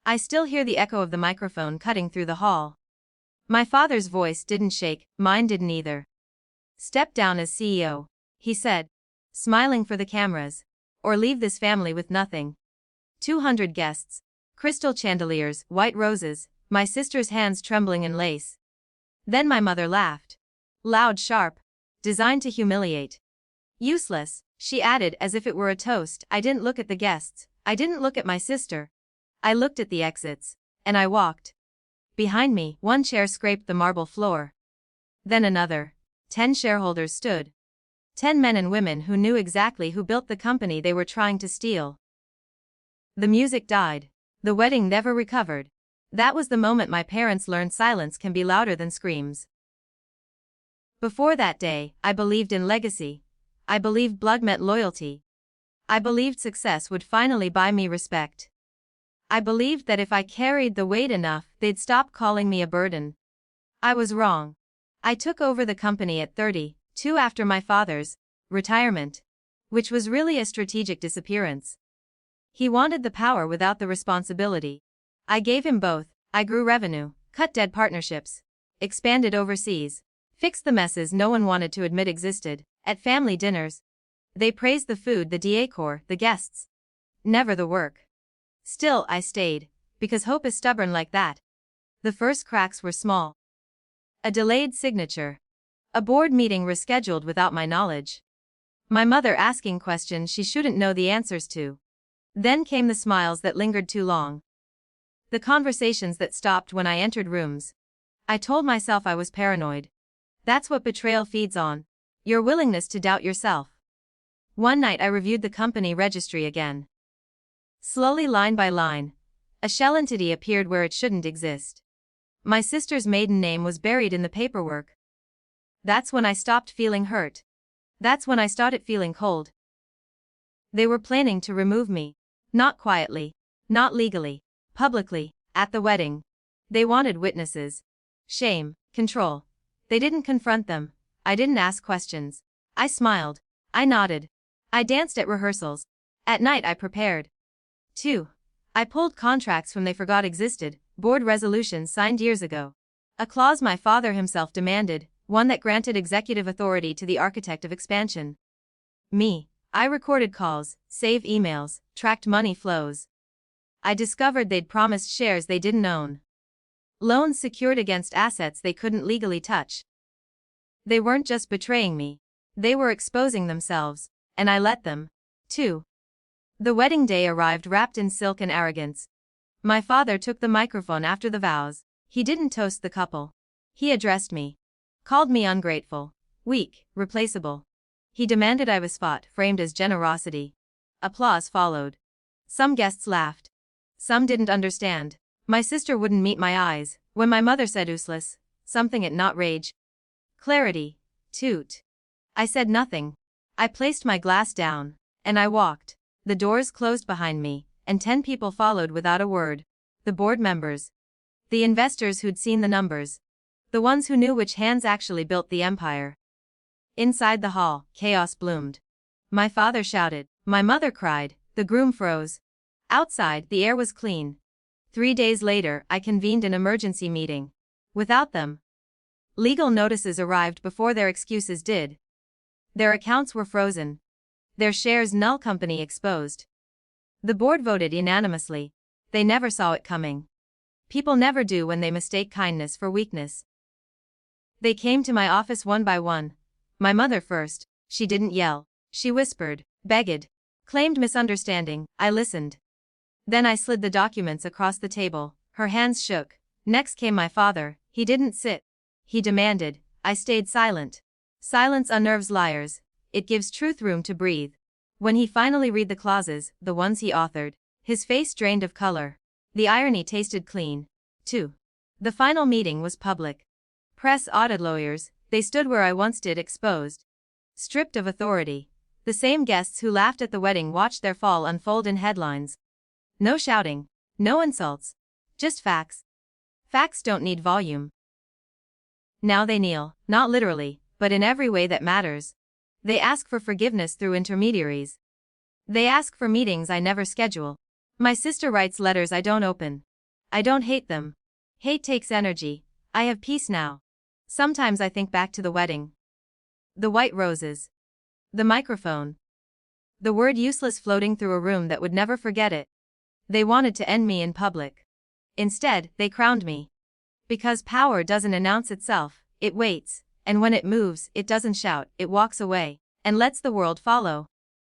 I still hear the echo of the microphone cutting through the hall. My father's voice didn't shake, mine didn't either. "Step down as CEO," he said, smiling for the cameras, "or leave this family with nothing." 200 guests, crystal chandeliers, white roses, my sister's hands trembling in lace. Then my mother laughed. Loud, sharp, designed to humiliate. "Useless," she added as if it were a toast. I didn't look at the guests, I didn't look at my sister. I looked at the exits, and I walked. Behind me, one chair scraped the marble floor. Then another. 10 shareholders stood. 10 men and women who knew exactly who built the company they were trying to steal. The music died. The wedding never recovered. That was the moment my parents learned silence can be louder than screams. Before that day, I believed in legacy. I believed blood meant loyalty. I believed success would finally buy me respect. I believed that if I carried the weight enough, they'd stop calling me a burden. I was wrong. I took over the company at 32 after my father's retirement, which was really a strategic disappearance. He wanted the power without the responsibility. I gave him both. I grew revenue, cut dead partnerships, expanded overseas, fixed the messes no one wanted to admit existed. At family dinners, they praised the food, the decor, the guests, never the work. Still, I stayed, because hope is stubborn like that. The first cracks were small. A delayed signature. A board meeting rescheduled without my knowledge. My mother asking questions she shouldn't know the answers to. Then came the smiles that lingered too long. The conversations that stopped when I entered rooms. I told myself I was paranoid. That's what betrayal feeds on. Your willingness to doubt yourself. One night I reviewed the company registry again. Slowly, line by line, a shell entity appeared where it shouldn't exist. My sister's maiden name was buried in the paperwork. That's when I stopped feeling hurt. That's when I started feeling cold. They were planning to remove me. Not quietly, not legally, publicly, at the wedding. They wanted witnesses. Shame, control. They didn't confront them. I didn't ask questions. I smiled. I nodded. I danced at rehearsals. At night I prepared. 2. I pulled contracts when they forgot existed, board resolutions signed years ago. A clause my father himself demanded, one that granted executive authority to the architect of expansion. Me. I recorded calls, saved emails, tracked money flows. I discovered they'd promised shares they didn't own. Loans secured against assets they couldn't legally touch. They weren't just betraying me. They were exposing themselves, and I let them. 2. The wedding day arrived wrapped in silk and arrogance. My father took the microphone after the vows. He didn't toast the couple. He addressed me. Called me ungrateful, weak, replaceable. He demanded I was framed as generosity. Applause followed. Some guests laughed. Some didn't understand. My sister wouldn't meet my eyes. When my mother said useless, something at not rage. Clarity. Toot. I said nothing. I placed my glass down, and I walked. The doors closed behind me, and 10 people followed without a word. The board members. The investors who'd seen the numbers. The ones who knew which hands actually built the empire. Inside the hall, chaos bloomed. My father shouted. My mother cried. The groom froze. Outside, the air was clean. 3 days later, I convened an emergency meeting. Without them. Legal notices arrived before their excuses did. Their accounts were frozen. Their shares null, company exposed. The board voted unanimously. They never saw it coming. People never do when they mistake kindness for weakness. They came to my office one by one. My mother first. She didn't yell. She whispered, begged, claimed misunderstanding. I listened. Then I slid the documents across the table. Her hands shook. Next came my father. He didn't sit. He demanded. I stayed silent. Silence unnerves liars. It gives truth room to breathe. When he finally read the clauses, the ones he authored, his face drained of color. The irony tasted clean. 2. The final meeting was public. Press, audit, lawyers, they stood where I once did, exposed. Stripped of authority. The same guests who laughed at the wedding watched their fall unfold in headlines. No shouting. No insults. Just facts. Facts don't need volume. Now they kneel, not literally, but in every way that matters. They ask for forgiveness through intermediaries. They ask for meetings I never schedule. My sister writes letters I don't open. I don't hate them. Hate takes energy. I have peace now. Sometimes I think back to the wedding. The white roses. The microphone. The word useless floating through a room that would never forget it. They wanted to end me in public. Instead, they crowned me. Because power doesn't announce itself, it waits, and when it moves, it doesn't shout, it walks away, and lets the world follow.